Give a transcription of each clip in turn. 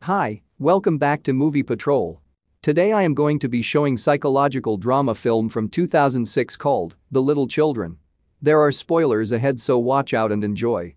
Hi, welcome back to Movie Patrol. Today I am going to be showing psychological drama film from 2006 called The Little Children. There are spoilers ahead, so watch out and enjoy.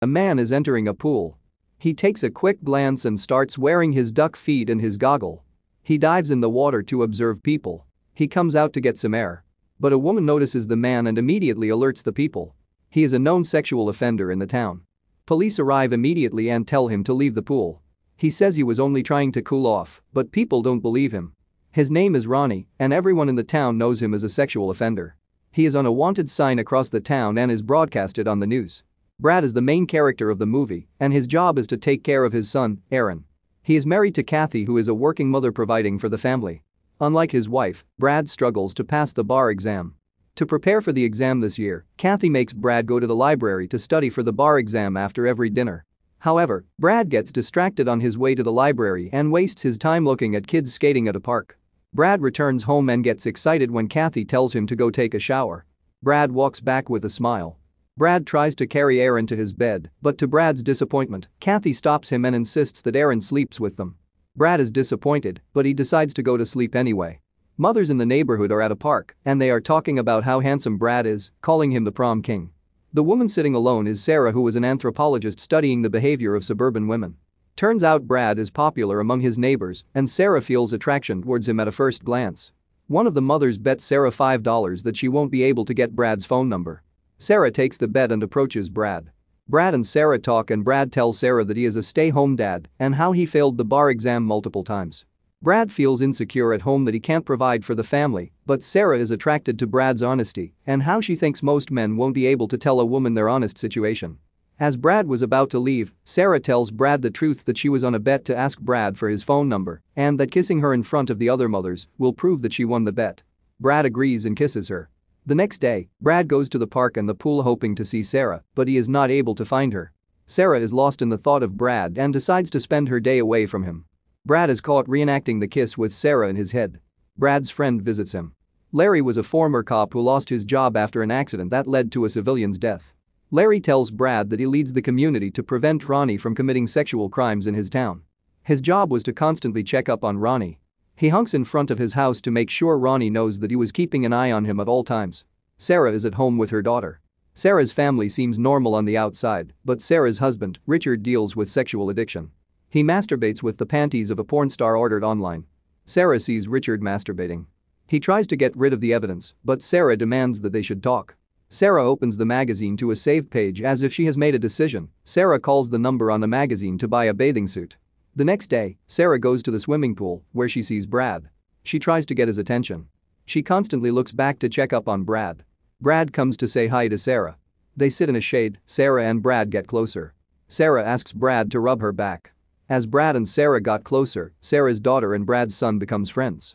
A man is entering a pool. He takes a quick glance and starts wearing his duck feet and his goggle. He dives in the water to observe people. He comes out to get some air. But a woman notices the man and immediately alerts the people. He is a known sexual offender in the town. Police arrive immediately and tell him to leave the pool. He says he was only trying to cool off, but people don't believe him. His name is Ronnie, and everyone in the town knows him as a sexual offender. He is on a wanted sign across the town and is broadcasted on the news. Brad is the main character of the movie, and his job is to take care of his son, Aaron. He is married to Kathy, who is a working mother providing for the family. Unlike his wife, Brad struggles to pass the bar exam. To prepare for the exam this year, Kathy makes Brad go to the library to study for the bar exam after every dinner. However, Brad gets distracted on his way to the library and wastes his time looking at kids skating at a park. Brad returns home and gets excited when Kathy tells him to go take a shower. Brad walks back with a smile. Brad tries to carry Aaron to his bed, but to Brad's disappointment, Kathy stops him and insists that Aaron sleeps with them. Brad is disappointed, but he decides to go to sleep anyway. Mothers in the neighborhood are at a park, and they are talking about how handsome Brad is, calling him the prom king. The woman sitting alone is Sarah, who is an anthropologist studying the behavior of suburban women. Turns out Brad is popular among his neighbors, and Sarah feels attraction towards him at a first glance. One of the mothers bets Sarah $5 that she won't be able to get Brad's phone number. Sarah takes the bet and approaches Brad. Brad and Sarah talk, and Brad tells Sarah that he is a stay-home dad and how he failed the bar exam multiple times. Brad feels insecure at home that he can't provide for the family, but Sarah is attracted to Brad's honesty and how she thinks most men won't be able to tell a woman their honest situation. As Brad was about to leave, Sarah tells Brad the truth that she was on a bet to ask Brad for his phone number and that kissing her in front of the other mothers will prove that she won the bet. Brad agrees and kisses her. The next day, Brad goes to the park and the pool hoping to see Sarah, but he is not able to find her. Sarah is lost in the thought of Brad and decides to spend her day away from him. Brad is caught reenacting the kiss with Sarah in his head. Brad's friend visits him. Larry was a former cop who lost his job after an accident that led to a civilian's death. Larry tells Brad that he leads the community to prevent Ronnie from committing sexual crimes in his town. His job was to constantly check up on Ronnie. He honks in front of his house to make sure Ronnie knows that he was keeping an eye on him at all times. Sarah is at home with her daughter. Sarah's family seems normal on the outside, but Sarah's husband, Richard, deals with sexual addiction. He masturbates with the panties of a porn star ordered online. Sarah sees Richard masturbating. He tries to get rid of the evidence, but Sarah demands that they should talk. Sarah opens the magazine to a save page as if she has made a decision. Sarah calls the number on the magazine to buy a bathing suit. The next day, Sarah goes to the swimming pool where she sees Brad. She tries to get his attention. She constantly looks back to check up on Brad. Brad comes to say hi to Sarah. They sit in a shade. Sarah and Brad get closer. Sarah asks Brad to rub her back. As Brad and Sarah got closer, Sarah's daughter and Brad's son becomes friends.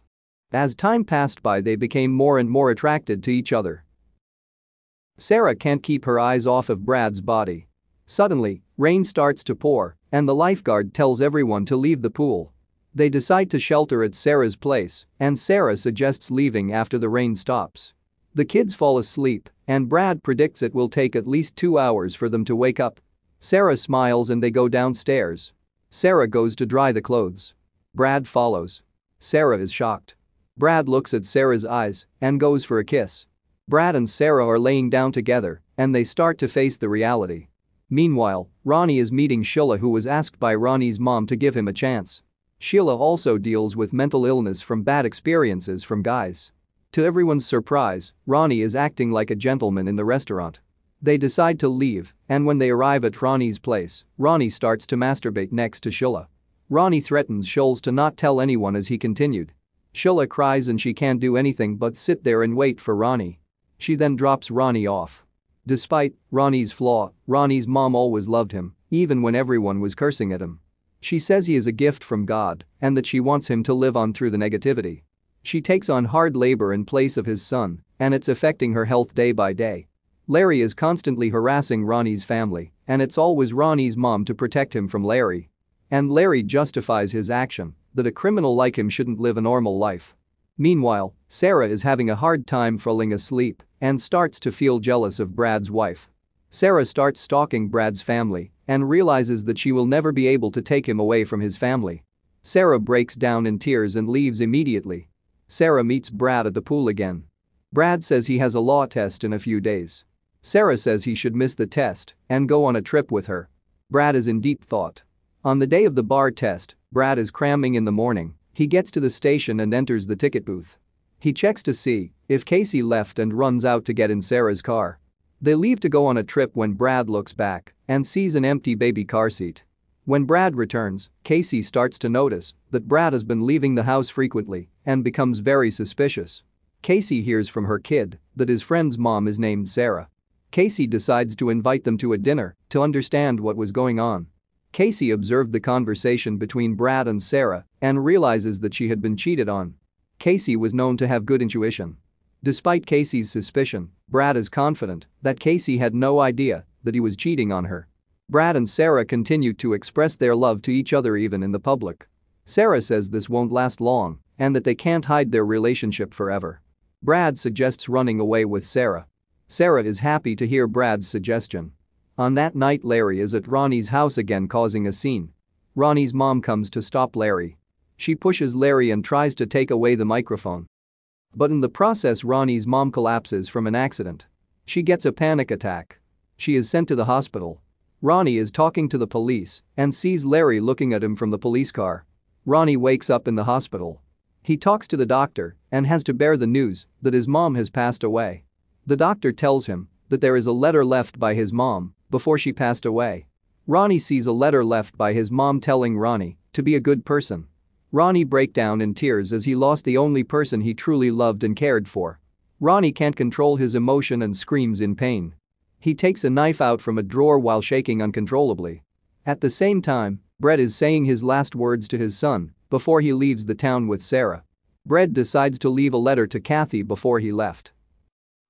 As time passed by, they became more and more attracted to each other. Sarah can't keep her eyes off of Brad's body. Suddenly, rain starts to pour, and the lifeguard tells everyone to leave the pool. They decide to shelter at Sarah's place, and Sarah suggests leaving after the rain stops. The kids fall asleep, and Brad predicts it will take at least 2 hours for them to wake up. Sarah smiles and they go downstairs. Sarah goes to dry the clothes. Brad follows. Sarah is shocked. Brad looks at Sarah's eyes and goes for a kiss. Brad and Sarah are laying down together, and they start to face the reality. Meanwhile, Ronnie is meeting Sheila, who was asked by Ronnie's mom to give him a chance. Sheila also deals with mental illness from bad experiences from guys. To everyone's surprise, Ronnie is acting like a gentleman in the restaurant. They decide to leave, and when they arrive at Ronnie's place, Ronnie starts to masturbate next to Sheila. Ronnie threatens Sholes to not tell anyone as he continued. Sheila cries and she can't do anything but sit there and wait for Ronnie. She then drops Ronnie off. Despite Ronnie's flaw, Ronnie's mom always loved him, even when everyone was cursing at him. She says he is a gift from God and that she wants him to live on through the negativity. She takes on hard labor in place of his son, and it's affecting her health day by day. Larry is constantly harassing Ronnie's family, and it's always Ronnie's mom to protect him from Larry. And Larry justifies his action, that a criminal like him shouldn't live a normal life. Meanwhile, Sarah is having a hard time falling asleep and starts to feel jealous of Brad's wife. Sarah starts stalking Brad's family and realizes that she will never be able to take him away from his family. Sarah breaks down in tears and leaves immediately. Sarah meets Brad at the pool again. Brad says he has a law test in a few days. Sarah says he should miss the test and go on a trip with her. Brad is in deep thought. On the day of the bar test, Brad is cramming in the morning. He gets to the station and enters the ticket booth. He checks to see if Casey left and runs out to get in Sarah's car. They leave to go on a trip when Brad looks back and sees an empty baby car seat. When Brad returns, Casey starts to notice that Brad has been leaving the house frequently and becomes very suspicious. Casey hears from her kid that his friend's mom is named Sarah. Casey decides to invite them to a dinner to understand what was going on. Casey observed the conversation between Brad and Sarah and realizes that she had been cheated on. Casey was known to have good intuition. Despite Casey's suspicion, Brad is confident that Casey had no idea that he was cheating on her. Brad and Sarah continue to express their love to each other even in the public. Sarah says this won't last long and that they can't hide their relationship forever. Brad suggests running away with Sarah. Sarah is happy to hear Brad's suggestion. On that night, Larry is at Ronnie's house again, causing a scene. Ronnie's mom comes to stop Larry. She pushes Larry and tries to take away the microphone. But in the process, Ronnie's mom collapses from an accident. She gets a panic attack. She is sent to the hospital. Ronnie is talking to the police and sees Larry looking at him from the police car. Ronnie wakes up in the hospital. He talks to the doctor and has to bear the news that his mom has passed away. The doctor tells him that there is a letter left by his mom before she passed away. Ronnie sees a letter left by his mom telling Ronnie to be a good person. Ronnie breaks down in tears as he lost the only person he truly loved and cared for. Ronnie can't control his emotion and screams in pain. He takes a knife out from a drawer while shaking uncontrollably. At the same time, Brett is saying his last words to his son before he leaves the town with Sarah. Brett decides to leave a letter to Kathy before he left.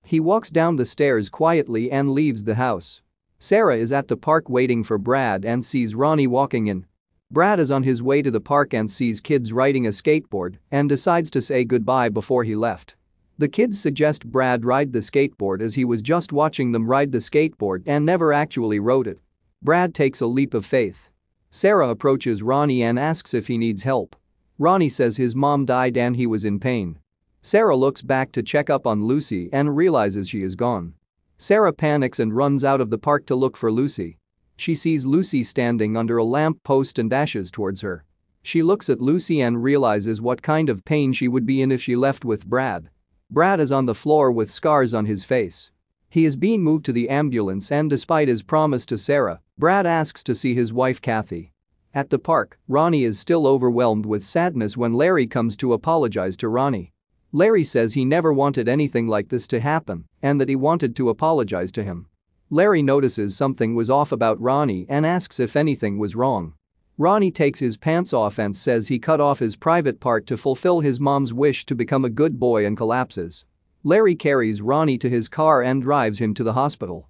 He walks down the stairs quietly and leaves the house. Sarah is at the park waiting for Brad and sees Ronnie walking in. Brad is on his way to the park and sees kids riding a skateboard and decides to say goodbye before he left. The kids suggest Brad ride the skateboard as he was just watching them ride the skateboard and never actually rode it. Brad takes a leap of faith. Sarah approaches Ronnie and asks if he needs help. Ronnie says his mom died and he was in pain. Sarah looks back to check up on Lucy and realizes she is gone. Sarah panics and runs out of the park to look for Lucy. She sees Lucy standing under a lamp post and dashes towards her. She looks at Lucy and realizes what kind of pain she would be in if she left with Brad. Brad is on the floor with scars on his face. He is being moved to the ambulance and despite his promise to Sarah, Brad asks to see his wife Kathy. At the park, Ronnie is still overwhelmed with sadness when Larry comes to apologize to Ronnie. Larry says he never wanted anything like this to happen and that he wanted to apologize to him. Larry notices something was off about Ronnie and asks if anything was wrong. Ronnie takes his pants off and says he cut off his private part to fulfill his mom's wish to become a good boy and collapses. Larry carries Ronnie to his car and drives him to the hospital.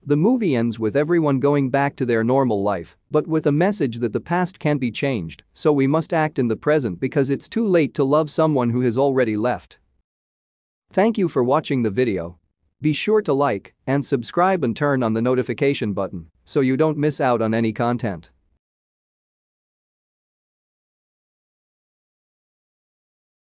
The movie ends with everyone going back to their normal life, but with a message that the past can't be changed, so we must act in the present because it's too late to love someone who has already left. Thank you for watching the video. Be sure to like and subscribe and turn on the notification button so you don't miss out on any content.